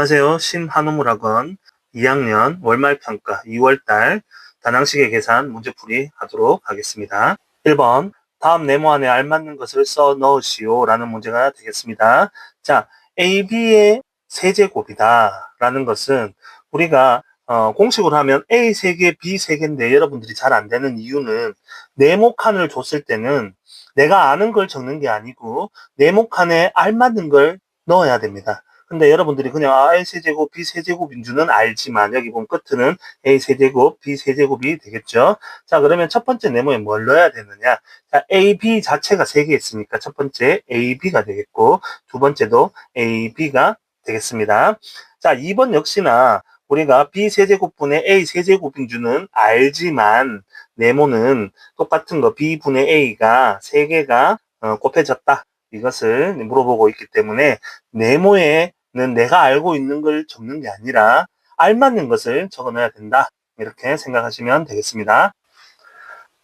안녕하세요. 신한우물학원 2학년 월말평가 2월달 다낭식의 계산 문제풀이 하도록 하겠습니다. 1번 다음 네모 안에 알맞는 것을 써 넣으시오 라는 문제가 되겠습니다. 자, AB의 세제곱이다 라는 것은 우리가 공식으로 하면 A 3개, B 3개인데 여러분들이 잘 안 되는 이유는 네모칸을 줬을 때는 내가 아는 걸 적는 게 아니고 네모칸에 알맞는 걸 넣어야 됩니다. 근데 여러분들이 그냥 A 세제곱, B 세제곱인 줄은 알지만 여기 보면 끝은 A 세제곱, B 세제곱이 되겠죠. 자, 그러면 첫 번째 네모에 뭘 넣어야 되느냐? 자, AB 자체가 3개 있으니까 첫 번째 AB가 되겠고 두 번째도 AB가 되겠습니다. 자, 2번 역시나 우리가 B 세제곱분의 A 세제곱인 줄은 알지만 네모는 똑같은 거 B분의 A가 3개가 곱해졌다. 이것을 물어보고 있기 때문에 네모에는 내가 알고 있는 걸 적는 게 아니라 알맞는 것을 적어놔야 된다. 이렇게 생각하시면 되겠습니다.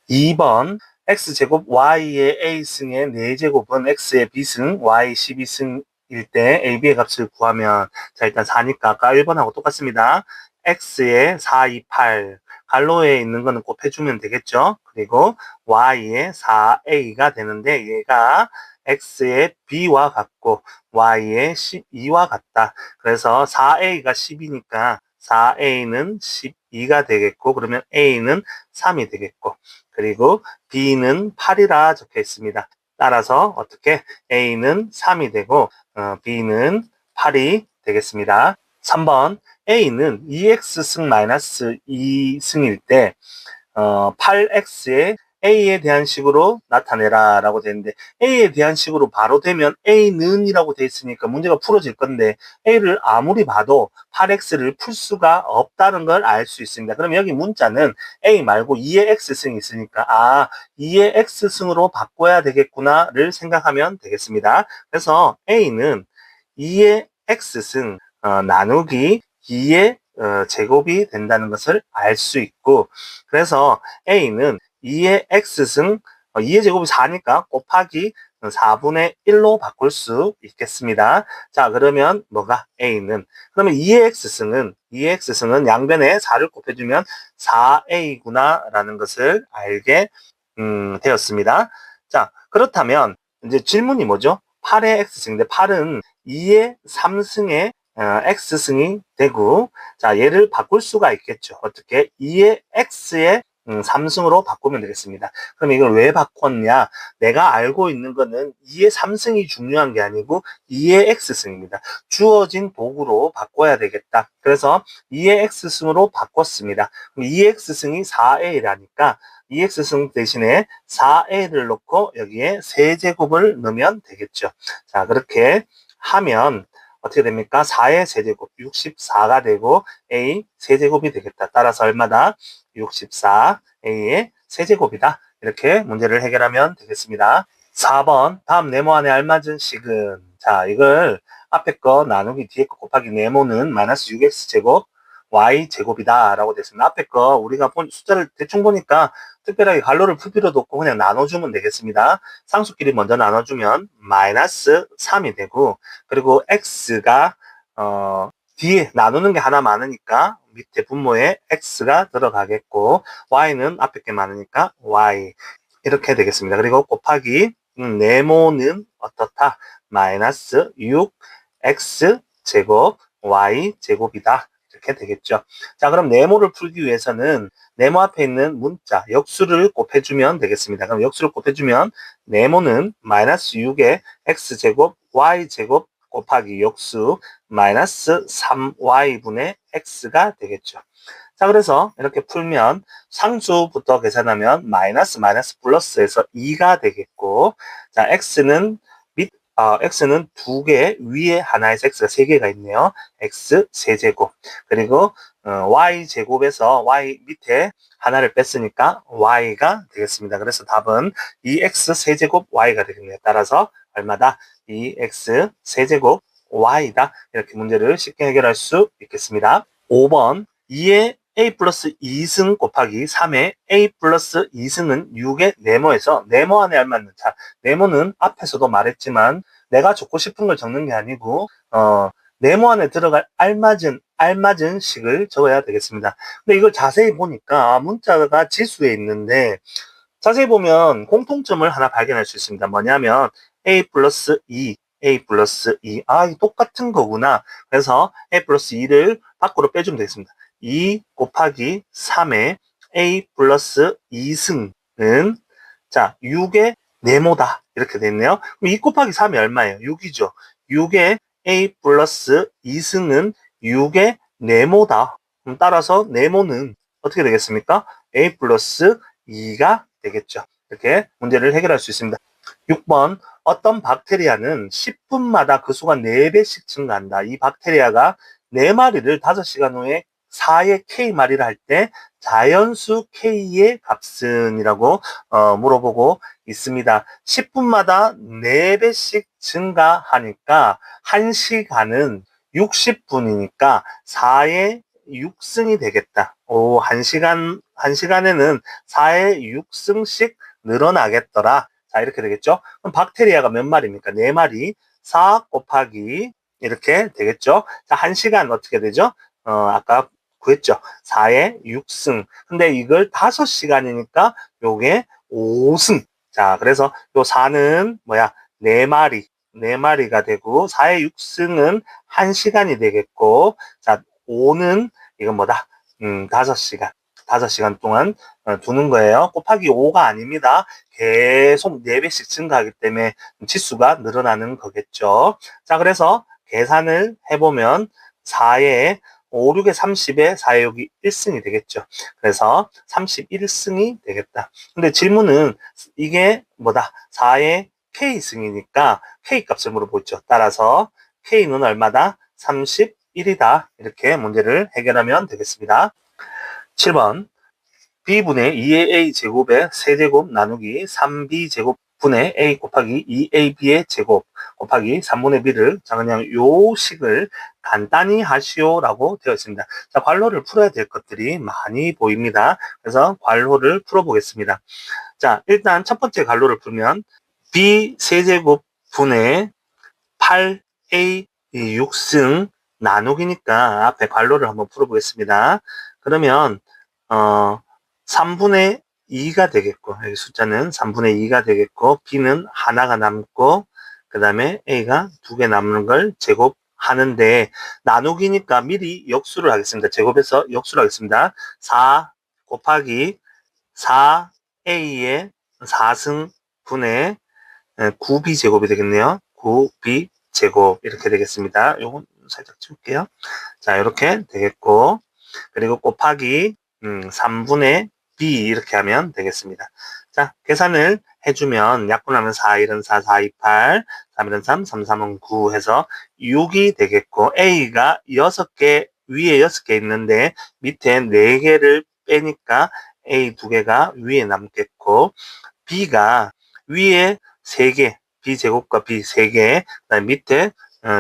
2번 x제곱 y의 a승의 4제곱은 x의 b승, y 12승일 때 ab의 값을 구하면 자 일단 4니까 아까 1번하고 똑같습니다. x의 4, 2, 8 갈로에 있는 거는 곱해주면 되겠죠. 그리고 y의 4a가 되는데 얘가 x의 b와 같고 y의 12와 같다. 그래서 4a가 10이니까 4a는 12가 되겠고 그러면 a는 3이 되겠고 그리고 b는 8이라 적혀 있습니다. 따라서 어떻게 A는 3이 되고 b는 8이 되겠습니다. 3번 A는 2x승 마이너스 2승일 때 8x의 A에 대한 식으로 나타내라 라고 되는데 A에 대한 식으로 바로 되면 A는 이라고 돼 있으니까 문제가 풀어질 건데 A를 아무리 봐도 8x를 풀 수가 없다는 걸 알 수 있습니다. 그럼 여기 문자는 A 말고 2의 x승이 있으니까 2의 x승으로 바꿔야 되겠구나를 생각하면 되겠습니다. 그래서 A는 2의 x승 나누기 2의 제곱이 된다는 것을 알 수 있고 그래서 A는 2의 x승 2의 제곱이 4니까 곱하기 4분의 1로 바꿀 수 있겠습니다. 자 그러면 뭐가 A는 그러면 2의 x승은 양변에 4를 곱해주면 4A구나 라는 것을 알게 되었습니다. 자 그렇다면 이제 질문이 뭐죠? 8의 x승인데 8은 2의 3승의 x승이 되고 자 얘를 바꿀 수가 있겠죠. 어떻게? 2의 x의 3승으로 바꾸면 되겠습니다. 그럼 이걸 왜 바꿨냐? 내가 알고 있는 거는 2의 3승이 중요한 게 아니고 2의 x승입니다. 주어진 도구로 바꿔야 되겠다. 그래서 2의 x승으로 바꿨습니다. 그럼 2의 x승이 4a라니까 2x승 대신에 4a를 넣고 여기에 세제곱을 넣으면 되겠죠. 자 그렇게 하면 어떻게 됩니까? 4의 세제곱 64가 되고 a 세제곱이 되겠다. 따라서 얼마다? 64a의 세제곱이다. 이렇게 문제를 해결하면 되겠습니다. 4번 다음 네모 안에 알맞은 식은 자 이걸 앞에 거 나누기 뒤에 거 곱하기 네모는 마이너스 6x제곱 y제곱이다 라고 됐습니다. 앞에 거 우리가 숫자를 대충 보니까 특별하게 갈로를 풀 필요도 없고 그냥 나눠주면 되겠습니다. 상수끼리 먼저 나눠주면 마이너스 3이 되고 그리고 x가 뒤에 나누는 게 하나 많으니까 밑에 분모에 x가 들어가겠고 y는 앞에 게 많으니까 y 이렇게 되겠습니다. 그리고 곱하기 네모는 어떻다? 마이너스 6x 제곱 y 제곱이다. 이렇게 되겠죠. 자, 그럼 네모를 풀기 위해서는 네모 앞에 있는 문자 역수를 곱해주면 되겠습니다. 그럼 역수를 곱해주면 네모는 마이너스 6의 x제곱 y제곱 곱하기 역수 마이너스 3y분의 x가 되겠죠. 자, 그래서 이렇게 풀면 상수부터 계산하면 마이너스 플러스에서 2가 되겠고 자, x는 x는 2개, 위에 하나에서 x가 3개가 있네요. x 세제곱. 그리고 y제곱에서 y 밑에 하나를 뺐으니까 y가 되겠습니다. 그래서 답은 2x 세제곱 y가 되겠네요. 따라서 얼마다? 2x 세제곱 y다. 이렇게 문제를 쉽게 해결할 수 있겠습니다. 5번 2의 a 플러스 2승 곱하기 3의 a 플러스 2승은 6의 네모에서 네모 안에 알맞는 자 네모는 앞에서도 말했지만 내가 적고 싶은 걸 적는 게 아니고 네모안에 들어갈 알맞은 식을 적어야 되겠습니다. 근데 이걸 자세히 보니까 문자가 지수에 있는데 자세히 보면 공통점을 하나 발견할 수 있습니다. 뭐냐면 a 플러스 2, a 플러스 2. 아, 이 똑같은 거구나. 그래서 a 플러스 2를 밖으로 빼주면 되겠습니다. 2 곱하기 3의 a 플러스 2승은 자 6의 네모다. 이렇게 됐네요. 그럼 2 곱하기 3이 얼마예요? 6이죠. 6의 a 플러스 2승은 6의 네모다. 그럼 따라서 네모는 어떻게 되겠습니까? a 플러스 2가 되겠죠. 이렇게 문제를 해결할 수 있습니다. 6번 어떤 박테리아는 10분마다 그 수가 4배씩 증가한다. 이 박테리아가 4마리를 5시간 후에 4의 K마리를 할 때 자연수 K의 값은 이라고 물어보고 있습니다. 10분마다 4배씩 증가하니까 1시간은 60분이니까 4의 6승이 되겠다. 오, 1시간에는 4의 6승씩 늘어나겠더라. 자, 이렇게 되겠죠? 그럼 박테리아가 몇 마리입니까? 4마리. 4 곱하기 이렇게 되겠죠? 자, 1시간 어떻게 되죠? 아까 구했죠? 4의 6승. 근데 이걸 5시간이니까 요게 5승. 자, 그래서 요 4는 뭐야? 4마리. 4마리가 되고 4의 6승은 1시간이 되겠고 자, 5는 이건 뭐다? 5시간. 5시간 동안 두는 거예요. 곱하기 5가 아닙니다. 계속 4배씩 증가하기 때문에 치수가 늘어나는 거겠죠. 자, 그래서 계산을 해보면 4에 5, 6에 30에 4에 여기 1승이 되겠죠. 그래서 31승이 되겠다. 근데 질문은 이게 뭐다? 4에 K승이니까 K 값을 물어보고 있죠. 따라서 K는 얼마다? 31이다. 이렇게 문제를 해결하면 되겠습니다. 7번 b분의 2의 a 제곱의 세제곱 나누기 3b 제곱분의 a 곱하기 2ab의 제곱 곱하기 3분의 b를 자 그냥 요 식을 간단히 하시오라고 되어 있습니다. 자, 괄호를 풀어야 될 것들이 많이 보입니다. 그래서 괄호를 풀어보겠습니다. 자, 일단 첫 번째 괄호를 풀면 b 세제곱분의 8a 6승 나누기니까 앞에 괄호를 한번 풀어보겠습니다. 그러면 3분의 2가 되겠고 여기 숫자는 3분의 2가 되겠고 b는 하나가 남고 그 다음에 a가 2개 남는 걸 제곱하는데 나누기니까 미리 역수를 하겠습니다. 제곱해서 역수를 하겠습니다. 4 곱하기 4a의 4승분의 9b 제곱이 되겠네요. 9b 제곱 이렇게 되겠습니다. 요건 살짝 치울게요. 자, 이렇게 되겠고 그리고 곱하기 3분의 b 이렇게 하면 되겠습니다. 자, 계산을 해주면 약분하면 4, 1은 4, 4, 2, 8, 3, 1은 3, 3, 3은 9 해서 6이 되겠고 a가 6개 위에 6개 있는데 밑에 4개를 빼니까 a 2개가 위에 남겠고 b가 위에 3개 b제곱과 b 3개 그다음 밑에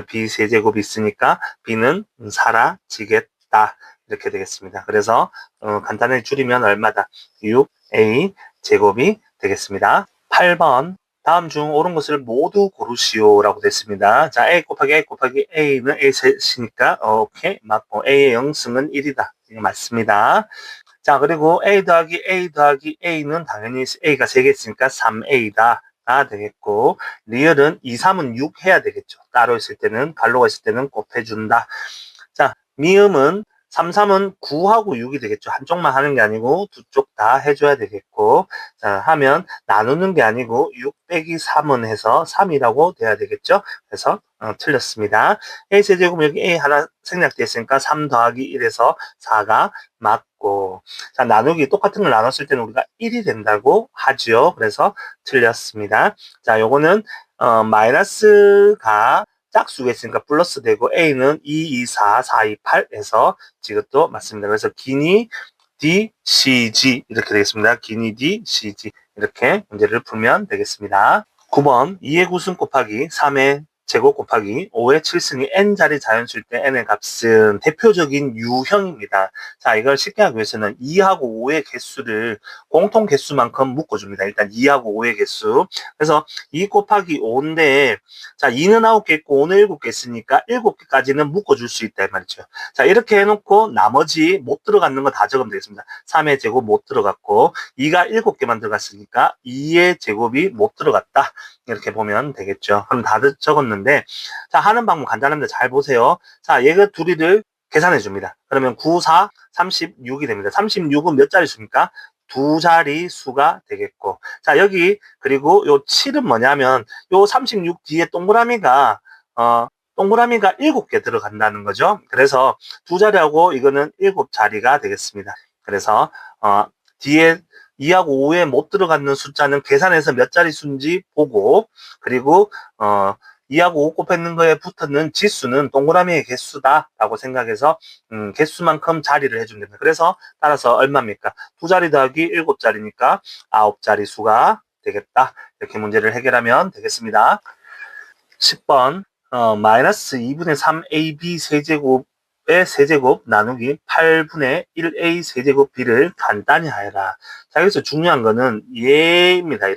b 세제곱이 있으니까 b는 사라지겠다. 이렇게 되겠습니다. 그래서 간단하게 줄이면 얼마다? 6a 제곱이 되겠습니다. 8번 다음 중 옳은 것을 모두 고르시오라고 됐습니다. 자, a 곱하기 a는 a 셋이니까 오케이 맞고 a의 영승은 1이다. 이게 맞습니다. 자, 그리고 a 더하기 a는 당연히 a가 3개 있으니까 3a다. 가 되겠고 리얼은 2, 3은 6 해야 되겠죠. 따로 있을 때는 갈로가 있을 때는 곱해준다. 자, 미음은 3, 3은 9하고 6이 되겠죠. 한쪽만 하는 게 아니고 두 쪽 다 해줘야 되겠고 자, 하면 나누는 게 아니고 6 빼기 3은 해서 3이라고 돼야 되겠죠. 그래서 틀렸습니다. a 세제곱 여기 a 하나 생략되어 있으니까 3 더하기 1에서 4가 맞고 자, 나누기 똑같은 걸 나눴을 때는 우리가 1이 된다고 하죠. 그래서 틀렸습니다. 자, 요거는 마이너스가 짝수가 있으니까 플러스 되고 a는 2, 2, 4, 4, 2, 8에서 이것도 맞습니다. 그래서 기니 D, CG 이렇게 되겠습니다. 기니 D, CG 이렇게 문제를 풀면 되겠습니다. 9번 2의 9승 곱하기 3의 제곱 곱하기 5의 7승이 n자리 자연수일 때 n의 값은 대표적인 유형입니다. 자, 이걸 쉽게 하기 위해서는 2하고 5의 개수를 공통 개수만큼 묶어줍니다. 일단 2하고 5의 개수. 그래서 2 곱하기 5인데, 자, 2는 9개 있고 5는 7개 있으니까 7개까지는 묶어줄 수 있다, 이 말이죠. 자, 이렇게 해놓고 나머지 못 들어가는 거 다 적으면 되겠습니다. 3의 제곱 못 들어갔고, 2가 7개만 들어갔으니까 2의 제곱이 못 들어갔다. 이렇게 보면 되겠죠. 그럼 다 적었는데, 자, 하는 방법 간단합니다. 잘 보세요. 자, 얘가 둘이를 계산해 줍니다. 그러면 9, 4, 36이 됩니다. 36은 몇 자리 수입니까? 두 자리 수가 되겠고. 자, 여기, 그리고 요 7은 뭐냐면, 요 36 뒤에 동그라미가 7개 들어간다는 거죠. 그래서 두 자리하고 이거는 7자리가 되겠습니다. 그래서, 뒤에 2하고 5에 못 들어가는 숫자는 계산해서 몇 자리 수인지 보고, 그리고 2하고 5 곱했는 거에 붙었는 지수는 동그라미의 개수다라고 생각해서 개수만큼 자리를 해주면 됩니다. 그래서 따라서 얼마입니까? 두 자리 더하기 7자리니까 9자리 수가 되겠다. 이렇게 문제를 해결하면 되겠습니다. 10번 마이너스 2분의 3ab 세제곱의 세제곱 나누기 8분의 1a 세제곱 b를 간단히 하여라. 자, 여기서 중요한 거는 얘입니다.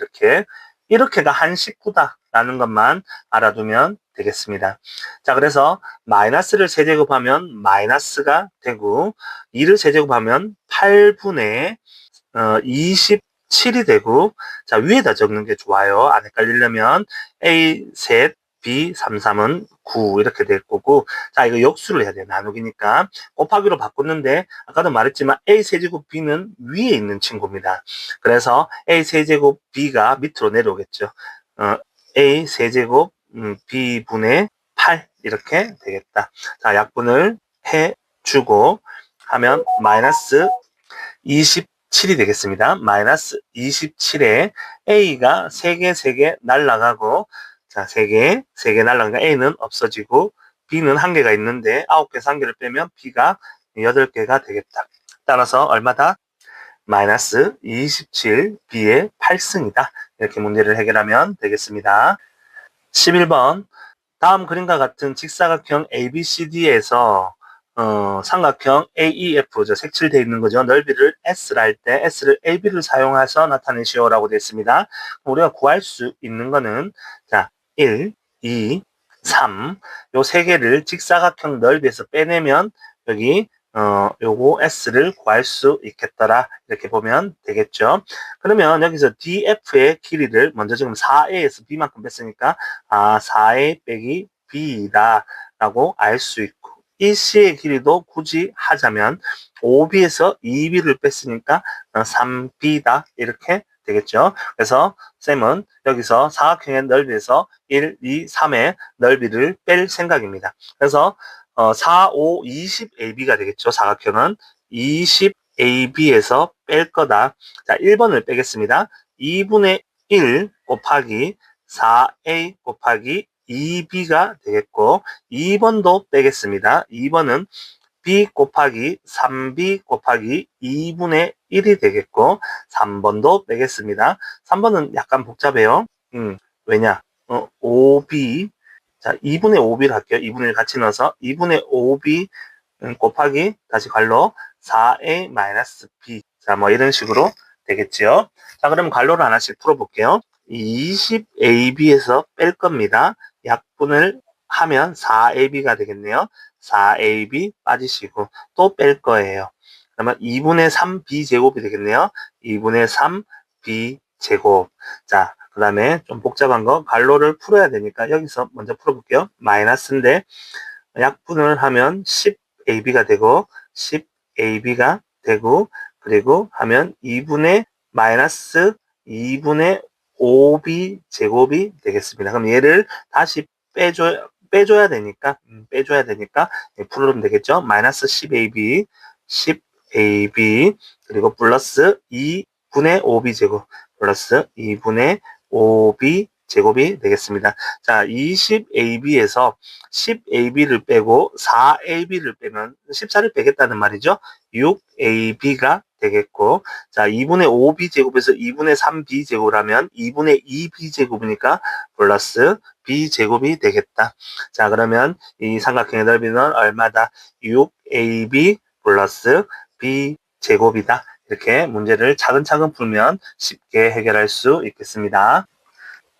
이렇게가 한 식구다 라는 것만 알아두면 되겠습니다. 자, 그래서 마이너스를 세제곱하면 마이너스가 되고 2를 세제곱하면 8분의 27이 되고, 자, 위에다 적는 게 좋아요. 안 헷갈리려면 a 셋 B 33은 9 이렇게 될 거고, 자, 이거 역수를 해야 돼요. 나누기니까 곱하기로 바꿨는데 아까도 말했지만 A 세제곱 B는 위에 있는 친구입니다. 그래서 A 세제곱 B가 밑으로 내려오겠죠. A 세제곱 B분의 8 이렇게 되겠다. 자, 약분을 해주고 하면 마이너스 27이 되겠습니다. 마이너스 27에 A가 3개 날라가고, 자, 3개 날라가니까 A는 없어지고 B는 1개가 있는데 9개에서 1개를 빼면 B가 8개가 되겠다. 따라서 얼마다? 마이너스 27 B의 8승이다. 이렇게 문제를 해결하면 되겠습니다. 11번 다음 그림과 같은 직사각형 ABCD에서 삼각형 AEF 색칠되어 있는 거죠. 넓이를 S를 할 때 S를 AB를 사용해서 나타내시오라고 되어 있습니다. 우리가 구할 수 있는 거는 자 1, 2, 3 요 세 개를 직사각형 넓이에서 빼내면 여기 요거 S를 구할 수 있겠더라. 이렇게 보면 되겠죠. 그러면 여기서 DF의 길이를 먼저 지금 4A에서 B만큼 뺐으니까 4A 빼기 B다 라고 알 수 있고, 이 C의 길이도 굳이 하자면 5B에서 2B를 뺐으니까 3B다 이렇게 되겠죠. 그래서 쌤은 여기서 사각형의 넓이에서 1, 2, 3의 넓이를 뺄 생각입니다. 그래서 4, 5, 20AB가 되겠죠. 사각형은 20AB에서 뺄 거다. 자, 1번을 빼겠습니다. 2분의 1 곱하기 4A 곱하기 2B가 되겠고, 2번도 빼겠습니다. 2번은 B 곱하기 3B 곱하기 2분의 1이 되겠고, 3번도 빼겠습니다. 3번은 약간 복잡해요. 왜냐? 5B, 자, 2분의 5B를 할게요. 2분의 1 같이 넣어서 2분의 5B 곱하기 다시 괄호 4A 마이너스 B. 자, 뭐 이런 식으로 되겠죠. 자, 그러면 괄호를 하나씩 풀어볼게요. 20AB에서 뺄 겁니다. 약분을 하면 4AB가 되겠네요. 4AB 빠지시고 또 뺄 거예요. 그러면 2분의 3B 제곱이 되겠네요. 2분의 3B 제곱. 자, 그 다음에 좀 복잡한 거 괄호를 풀어야 되니까 여기서 먼저 풀어볼게요. 마이너스인데 약분을 하면 10AB가 되고 10AB가 되고, 그리고 하면 2분의 마이너스 2분의 5B 제곱이 되겠습니다. 그럼 얘를 다시 빼줘야 되니까 풀으면 되겠죠. 마이너스 10AB 그리고 플러스 2분의 5B 제곱 플러스 2분의 5B 제곱이 되겠습니다. 자, 20AB에서 10AB를 빼고 4AB를 빼면 14를 빼겠다는 말이죠. 6AB가 되겠고, 자, 2분의 5b제곱에서 2분의 3b제곱을 하면 2분의 2b제곱이니까 플러스 b제곱이 되겠다. 자, 그러면 이 삼각형의 넓이는 얼마다? 6ab 플러스 b제곱이다. 이렇게 문제를 차근차근 풀면 쉽게 해결할 수 있겠습니다.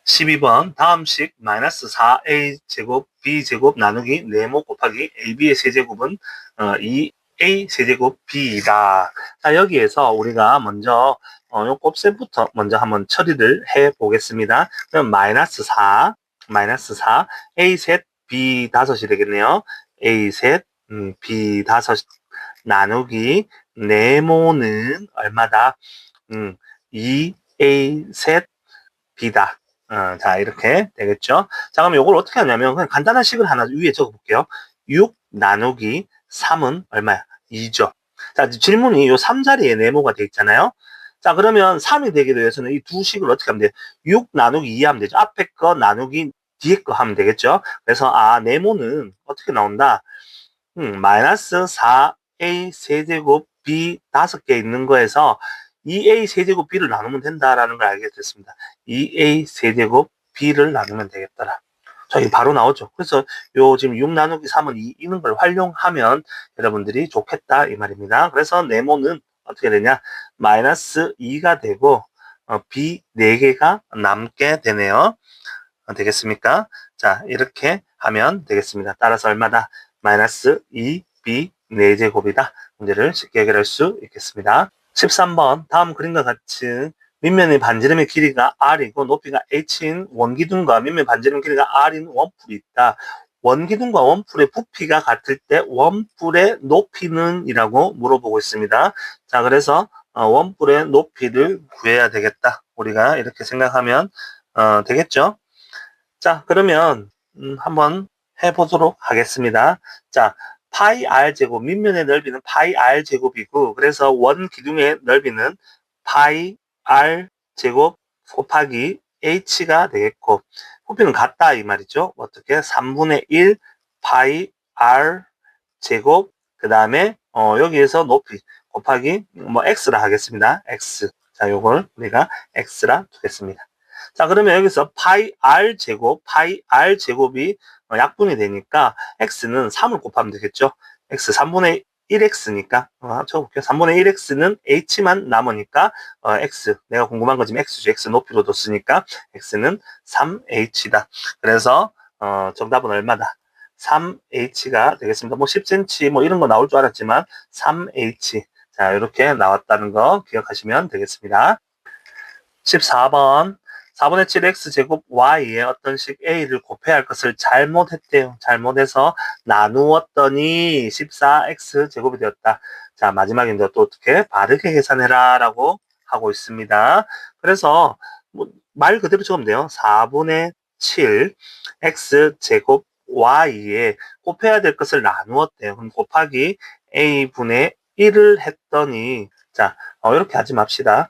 12번 다음 식 마이너스 4a 제곱 b제곱 나누기 네모 곱하기 ab의 세제곱은 2a 세제곱 b이다. 자, 여기에서 우리가 먼저 요 곱셈부터 먼저 한번 처리를 해 보겠습니다. 그럼 마이너스 4 a 셋 b 다섯이 되겠네요. a 셋 b 다섯 나누기 네모는 얼마다? 2a 셋 b다. 자, 이렇게 되겠죠. 자, 그럼 이걸 어떻게 하냐면, 그냥 간단한 식을 하나 위에 적어 볼게요. 6 나누기 3은 얼마야? 2죠. 자, 질문이 요 3자리에 네모가 돼 있잖아요. 자, 그러면 3이 되기 위해서는 이 두 식을 어떻게 하면 돼요? 6 나누기 2 하면 되죠. 앞에 거 나누기 뒤에 거 하면 되겠죠. 그래서, 네모는 어떻게 나온다? 마이너스 4a 세제곱 b 5개 있는 거에서 2a 세제곱 b를 나누면 된다라는 걸 알게 됐습니다. 2a 세제곱 b를 나누면 되겠더라. 자, 이거 바로 나오죠. 그래서 요 지금 6 나누기 3은 2 이런 걸 활용하면 여러분들이 좋겠다 이 말입니다. 그래서 네모는 어떻게 되냐? 마이너스 2가 되고 b 4개가 남게 되네요. 되겠습니까? 자, 이렇게 하면 되겠습니다. 따라서 얼마다? 마이너스 2b 4제곱이다. 문제를 쉽게 해결할 수 있겠습니다. 13번 다음 그림과 같이 밑면의 반지름의 길이가 r이고 높이가 h인 원기둥과 밑면 반지름 길이가 r인 원뿔이 있다. 원기둥과 원뿔의 부피가 같을 때 원뿔의 높이는 이라고 물어보고 있습니다. 자, 그래서 원뿔의 높이를 구해야 되겠다. 우리가 이렇게 생각하면 되겠죠? 자, 그러면 한번 해보도록 하겠습니다. 자, 파이 r 제곱, 밑면의 넓이는 파이 r 제곱이고, 그래서 원 기둥의 넓이는 파이 r 제곱 곱하기 h가 되겠고, 부피는 같다 이 말이죠. 어떻게? 3분의 1 파이 r 제곱, 그 다음에 여기에서 높이 곱하기 뭐 x라 하겠습니다. x. 자, 요걸 우리가 x라 두겠습니다. 자, 그러면 여기서 파이 r 제곱이 약분이 되니까 x는 3을 곱하면 되겠죠. x 3분의 1x니까 적어볼게요. 3분의 1x는 h만 남으니까 x 내가 궁금한 거 지금 x죠. x 높이로 뒀으니까 x는 3h다. 그래서 정답은 얼마다? 3h가 되겠습니다. 뭐 10cm 뭐 이런 거 나올 줄 알았지만 3h. 자, 이렇게 나왔다는 거 기억하시면 되겠습니다. 14번 4분의 7x제곱 y에 어떤 식 a를 곱해야 할 것을 잘못했대요. 잘못해서 나누었더니 14x제곱이 되었다. 자, 마지막인데 또 어떻게? 바르게 계산해라 라고 하고 있습니다. 그래서 말 그대로 적으면 돼요. 4분의 7 x제곱 y에 곱해야 될 것을 나누었대요. 그럼 곱하기 a분의 1을 했더니 자, 이렇게 하지 맙시다.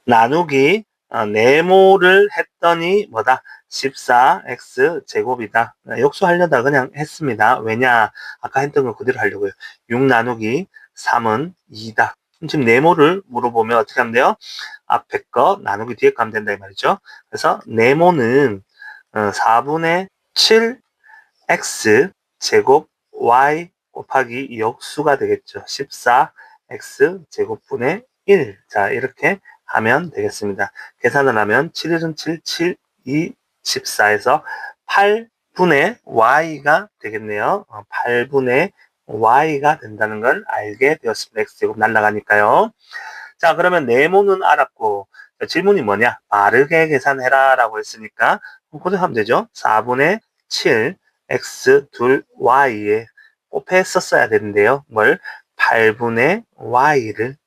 나누기 네모를 했더니 뭐다? 14x 제곱이다. 역수하려다 그냥 했습니다. 왜냐? 아까 했던 거 그대로 하려고요. 6 나누기 3은 2다. 지금 네모를 물어보면 어떻게 하면 돼요? 앞에 거 나누기 뒤에 거 하면 된다 이 말이죠. 그래서 네모는 4분의 7x 제곱 y 곱하기 역수가 되겠죠. 14x 제곱분의 1. 자, 이렇게 하면 되겠습니다. 계산을 하면 7일은 7, 7, 2, 14에서 8분의 y가 되겠네요. 8분의 y가 된다는 걸 알게 되었습니다. x제곱 날라가니까요. 자, 그러면 네모는 알았고 질문이 뭐냐? 빠르게 계산해라 라고 했으니까 그대로 하면 되죠. 4분의 7 x 둘 y에 곱했었어야 되는데요. 뭘? 8분의 y를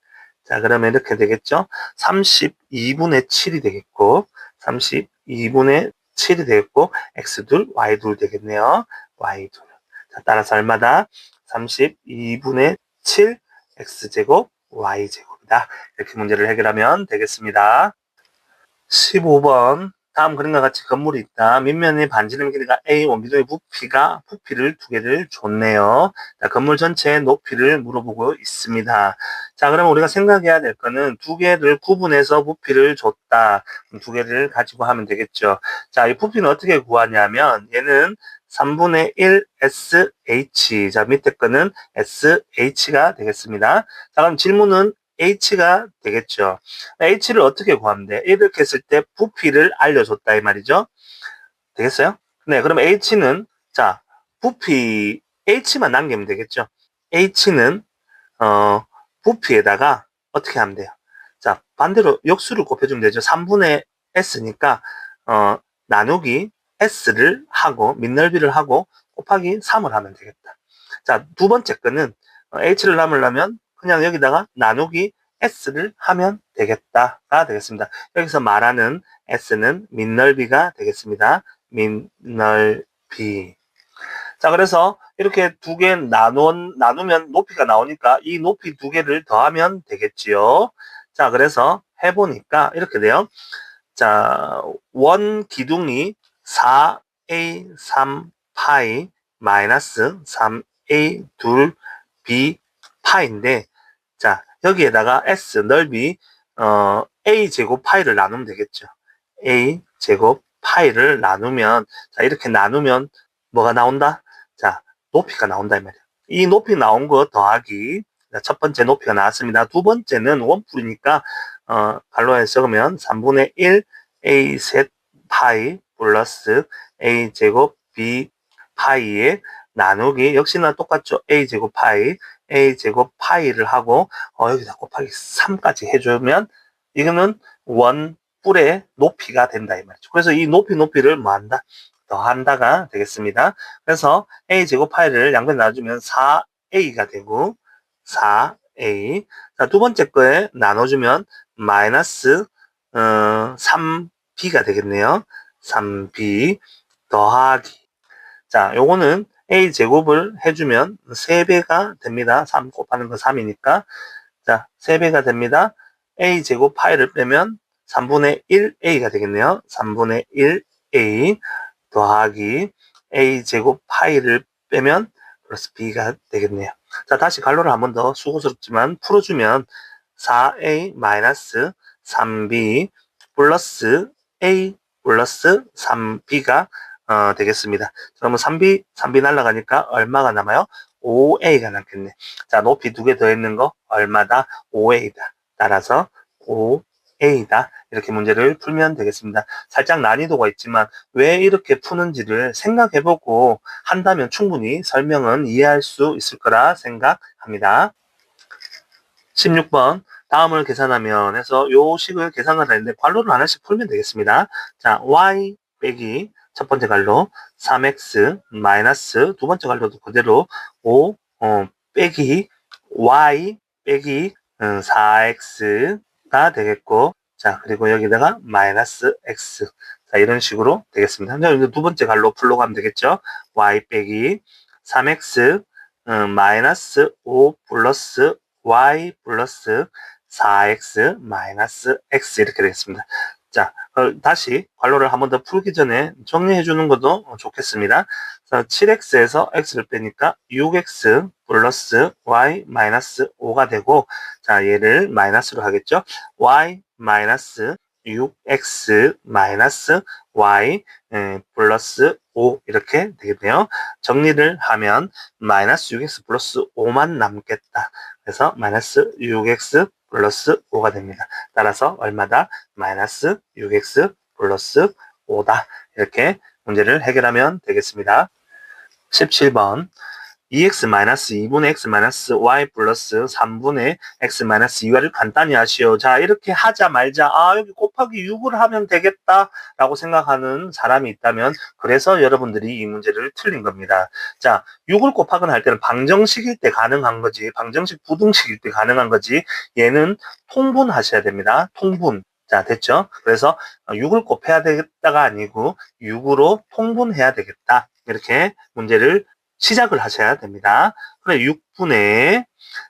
자, 그러면 이렇게 되겠죠? 32분의 7이 되겠고, 32분의 7이 되겠고, x둘, y둘 되겠네요. y둘. 자, 따라서 얼마다? 32분의 7, x제곱, y제곱이다. 이렇게 문제를 해결하면 되겠습니다. 15번. 다음 그림과 같이 건물이 있다. 밑면의 반지름 길이가 A, 원기둥의 부피를 두 개를 줬네요. 자, 건물 전체의 높이를 물어보고 있습니다. 자, 그러면 우리가 생각해야 될 거는 두 개를 구분해서 부피를 줬다. 두 개를 가지고 하면 되겠죠. 자, 이 부피는 어떻게 구하냐면 얘는 3분의 1 SH. 자, 밑에 거는 SH가 되겠습니다. 자, 그럼 질문은 H가 되겠죠. H를 어떻게 구하면 돼? 이렇게 했을 때 부피를 알려줬다 이 말이죠. 되겠어요? 네, 그럼 H는 자 부피 H만 남기면 되겠죠. H는 부피에다가 어떻게 하면 돼요? 자 반대로 역수를 곱해주면 되죠. 3분의 S니까 나누기 S를 하고 밑넓이를 하고 곱하기 3을 하면 되겠다. 자 두 번째 거는 H를 남으려면 그냥 여기다가 나누기 S를 하면 되겠다가 되겠습니다. 여기서 말하는 S는 밑넓이가 되겠습니다. 밑넓이. 자, 그래서 이렇게 두 개 나누면 높이가 나오니까 이 높이 두 개를 더하면 되겠지요. 자, 그래서 해보니까 이렇게 돼요. 자, 원 기둥이 4a 3 파이 마이너스 3a 2 b 파인데, 자, 여기에다가 s 넓이 a 제곱 파이를 나누면 되겠죠. a 제곱 파이를 나누면, 자, 이렇게 나누면 뭐가 나온다? 자, 높이가 나온다 이 말이야. 이 높이 나온 거 더하기, 첫 번째 높이가 나왔습니다. 두 번째는 원풀이니까 갈로에 적으면 3분의 1 a 셋 파이 플러스 a 제곱 b 파이에 나누기, 역시나 똑같죠. a 제곱 파이를 하고 여기다 곱하기 3까지 해주면 이거는 원뿔의 높이가 된다 이 말이죠. 그래서 이 높이를 뭐 한다? 더한다가 되겠습니다. 그래서 a 제곱 파이를 양변에 놔주면 4a가 되고 4a. 자, 두 번째 거에 나눠주면 마이너스 3b가 되겠네요. 3b 더하기. 자, 요거는 a 제곱을 해주면 3배가 됩니다. 3 곱하는 거 3이니까. 자, 3배가 됩니다. a 제곱 파이를 빼면 3분의 1a가 되겠네요. 3분의 1a 더하기 a 제곱 파이를 빼면 플러스 b가 되겠네요. 자, 다시 갈로를 한 번 더 수고스럽지만 풀어주면 4a 마이너스 3b 플러스 a 플러스 3b가 되겠습니다. 그러면 3b 날라가니까 얼마가 남아요? 5a가 남겠네. 자, 높이 두 개 더했는 거 얼마다? 5a다. 따라서 5a다. 이렇게 문제를 풀면 되겠습니다. 살짝 난이도가 있지만 왜 이렇게 푸는지를 생각해보고 한다면 충분히 설명은 이해할 수 있을 거라 생각합니다. 16번 다음을 계산하면 해서 요 식을 계산하라 했는데 괄호를 하나씩 풀면 되겠습니다. 자, y 빼기 첫 번째 괄호 3x 마이너스 두 번째 괄호도 그대로 5 빼기 y 빼기 4x가 되겠고, 자, 그리고 여기다가 마이너스 x. 자, 이런 식으로 되겠습니다. 이제 두 번째 괄호 풀로 가면 되겠죠. y 빼기 3x 마이너스 5 플러스 y 플러스 4x 마이너스 x 이렇게 되겠습니다. 자, 다시 괄호를 한 번 더 풀기 전에 정리해 주는 것도 좋겠습니다. 7x에서 x를 빼니까 6x 플러스 y 마이너스 5가 되고, 자, 얘를 마이너스로 하겠죠. y 마이너스 6x 마이너스 y 플러스 5 이렇게 되겠네요. 정리를 하면 마이너스 6x 플러스 5만 남겠다. 그래서 마이너스 6x 플러스 5가 됩니다. 따라서 얼마다? 마이너스 6x 플러스 5다. 이렇게 문제를 해결하면 되겠습니다. 17번 2x-2분의 x-y 플러스 3분의 x-2y를 간단히 하시오. 자, 이렇게 하자 말자, 여기 곱하기 6을 하면 되겠다 라고 생각하는 사람이 있다면 그래서 여러분들이 이 문제를 틀린 겁니다. 자, 6을 곱하거나 할 때는 방정식일 때 가능한 거지, 방정식 부등식일 때 가능한 거지, 얘는 통분하셔야 됩니다. 통분. 자, 됐죠? 그래서 6을 곱해야 되겠다가 아니고 6으로 통분해야 되겠다. 이렇게 문제를 시작을 하셔야 됩니다. 그래 6분의,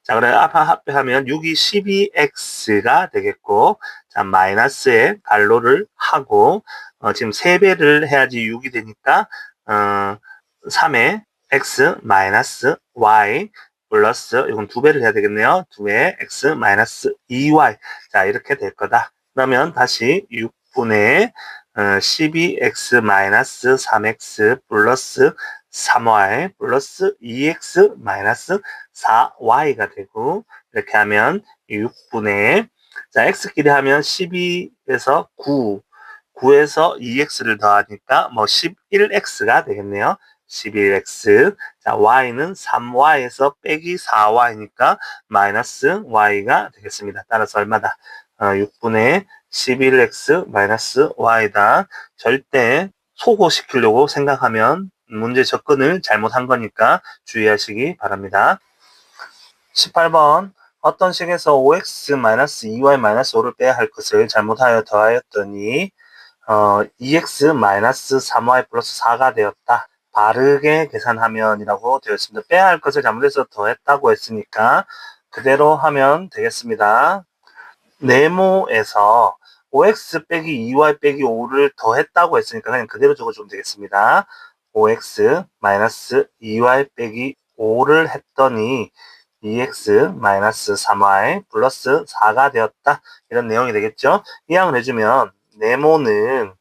자, 그래 합하면 6이 12x가 되겠고, 자, 마이너스에 괄호를 하고 지금 3배를 해야지 6이 되니까 3의 x 마이너스 y 플러스 이건 2배를 해야 되겠네요. 2의 x 마이너스 2y. 자, 이렇게 될 거다. 그러면 다시 6분의 12x 마이너스 3x 플러스 3y 플러스 2x 마이너스 4y가 되고, 이렇게 하면 6분의, 자, x끼리 하면 12에서 9, 9에서 2x를 더하니까 뭐 11x가 되겠네요. 11x. 자, y는 3y에서 빼기 4y니까 마이너스 y가 되겠습니다. 따라서 얼마다? 6분의 11x 마이너스 y다. 절대 소거시키려고 생각하면 문제 접근을 잘못한 거니까 주의하시기 바랍니다. 18번. 어떤 식에서 5x-2y-5를 빼야 할 것을 잘못하여 더하였더니 2x-3y 플러스 4가 되었다. 바르게 계산하면 이라고 되어 있습니다. 빼야 할 것을 잘못해서 더했다고 했으니까 그대로 하면 되겠습니다. 네모에서 5x 빼기 2y 빼기 5를 더했다고 했으니까 그냥 그대로 적어주면 되겠습니다. 5x 마이너스 2y 빼기 5를 했더니 2x 마이너스 3y 플러스 4가 되었다. 이런 내용이 되겠죠. 이항을 해주면 네모는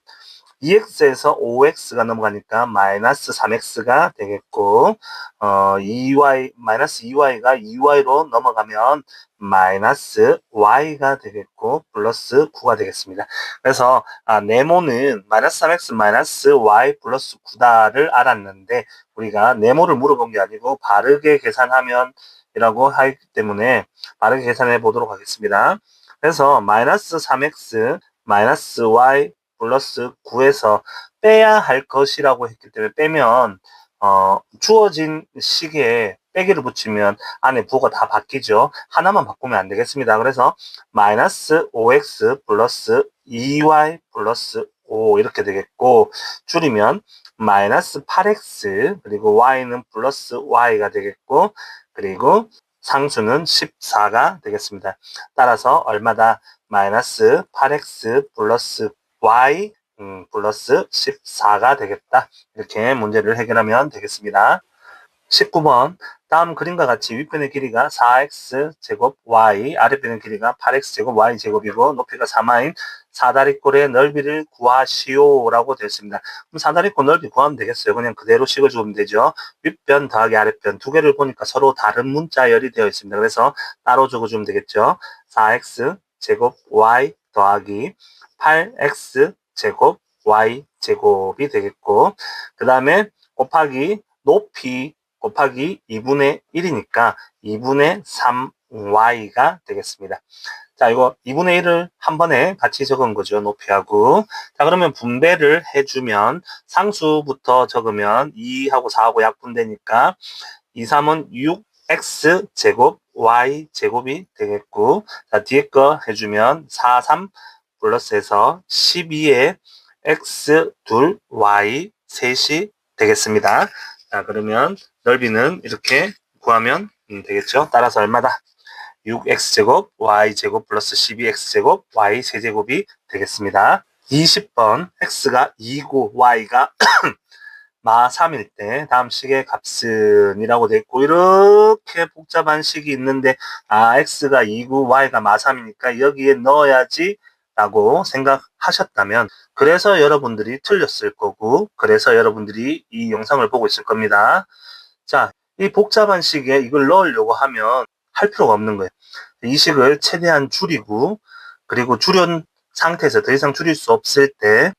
2x에서 5x가 넘어가니까 마이너스 3x가 되겠고, 2y, 마이너스 2y가 2y로 넘어가면 마이너스 y가 되겠고, 플러스 9가 되겠습니다. 그래서, 네모는 마이너스 3x 마이너스 y 플러스 9다를 알았는데, 우리가 네모를 물어본 게 아니고, 바르게 계산하면 이라고 하기 때문에, 바르게 계산해 보도록 하겠습니다. 그래서, 마이너스 3x 마이너스 y 플러스 9에서 빼야 할 것이라고 했기 때문에 빼면 주어진 식에 빼기를 붙이면 안에 부호가 다 바뀌죠. 하나만 바꾸면 안 되겠습니다. 그래서 마이너스 5x 플러스 2y 플러스 5 이렇게 되겠고, 줄이면 마이너스 8x 그리고 y는 플러스 y가 되겠고, 그리고 상수는 14가 되겠습니다. 따라서 얼마다? 마이너스 8x 플러스 y 플러스 14가 되겠다. 이렇게 문제를 해결하면 되겠습니다. 19번. 다음 그림과 같이 윗변의 길이가 4x 제곱 y, 아랫변의 길이가 8x 제곱 y 제곱이고 높이가 3r인 사다리꼴의 넓이를 구하시오라고 되어 있습니다. 그럼 사다리꼴 넓이 구하면 되겠어요. 그냥 그대로 식어주면 되죠. 윗변 더하기 아랫변 두 개를 보니까 서로 다른 문자열이 되어 있습니다. 그래서 따로 적어주면 되겠죠. 4x 제곱 y 더하기 8x 제곱 y 제곱이 되겠고, 그 다음에 곱하기 높이 곱하기 2분의 1이니까 2분의 3y가 되겠습니다. 자, 이거 2분의 1을 한 번에 같이 적은 거죠. 높이하고. 자, 그러면 분배를 해주면 상수부터 적으면 2하고 4하고 약분되니까 2, 3은 6x 제곱 y 제곱이 되겠고, 자, 뒤에 거 해주면 4, 3 플러스해서 12에 x 둘 y 셋이 되겠습니다. 자, 그러면 넓이는 이렇게 구하면 되겠죠. 따라서 얼마다? 6x제곱 y제곱 플러스 12x제곱 y 세제곱이 되겠습니다. 20번 x가 2고 y가 마 3일 때 다음 식의 값은 이라고 돼 있고, 이렇게 복잡한 식이 있는데 x가 2고 y가 마 3이니까 여기에 넣어야지 라고 생각하셨다면, 그래서 여러분들이 틀렸을 거고, 그래서 여러분들이 이 영상을 보고 있을 겁니다. 자, 이 복잡한 식에 이걸 넣으려고 하면 할 필요가 없는 거예요. 이 식을 최대한 줄이고, 그리고 줄인 상태에서 더 이상 줄일 수 없을 때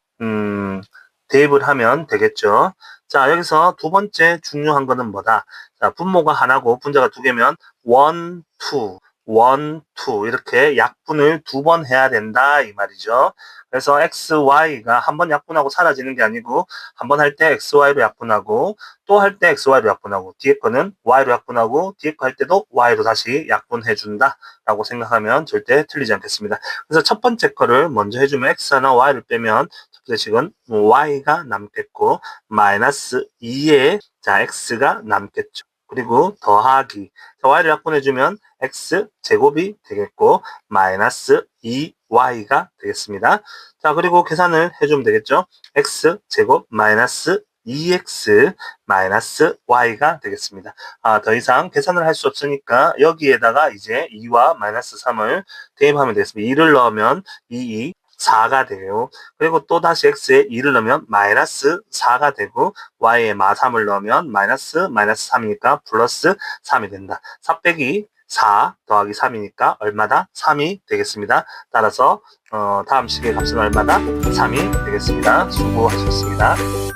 대입을 하면 되겠죠. 자, 여기서 두 번째 중요한 거는 뭐다? 자, 분모가 하나고 분자가 두 개면 1, 2, 1, 2 이렇게 약분을 두 번 해야 된다 이 말이죠. 그래서 x, y가 한 번 약분하고 사라지는 게 아니고 한 번 할 때 x, y로 약분하고 또 할 때 x, y로 약분하고 뒤에 거는 y로 약분하고 뒤에 거 할 때도 y로 다시 약분해 준다 라고 생각하면 절대 틀리지 않겠습니다. 그래서 첫 번째 거를 먼저 해주면 x 하나 y를 빼면 첫 번째 식은 y가 남겠고 마이너스 2에 자 x가 남겠죠. 그리고 더하기 자, y를 약분해주면 x 제곱이 되겠고 마이너스 y가 되겠습니다. 자, 그리고 계산을 해주면 되겠죠. x제곱 마이너스 2x 마이너스 y가 되겠습니다. 더 이상 계산을 할 수 없으니까 여기에다가 이제 2와 마이너스 3을 대입하면 되겠습니다. 2를 넣으면 2, 4가 돼요. 그리고 또 다시 x에 2를 넣으면 마이너스 4가 되고 y에 마3을 넣으면 마이너스 3이니까 플러스 3이 된다. 4 빼기 4 더하기 3이니까 얼마다? 3이 되겠습니다. 따라서 다음 식의 값은 얼마다? 3이 되겠습니다. 수고하셨습니다.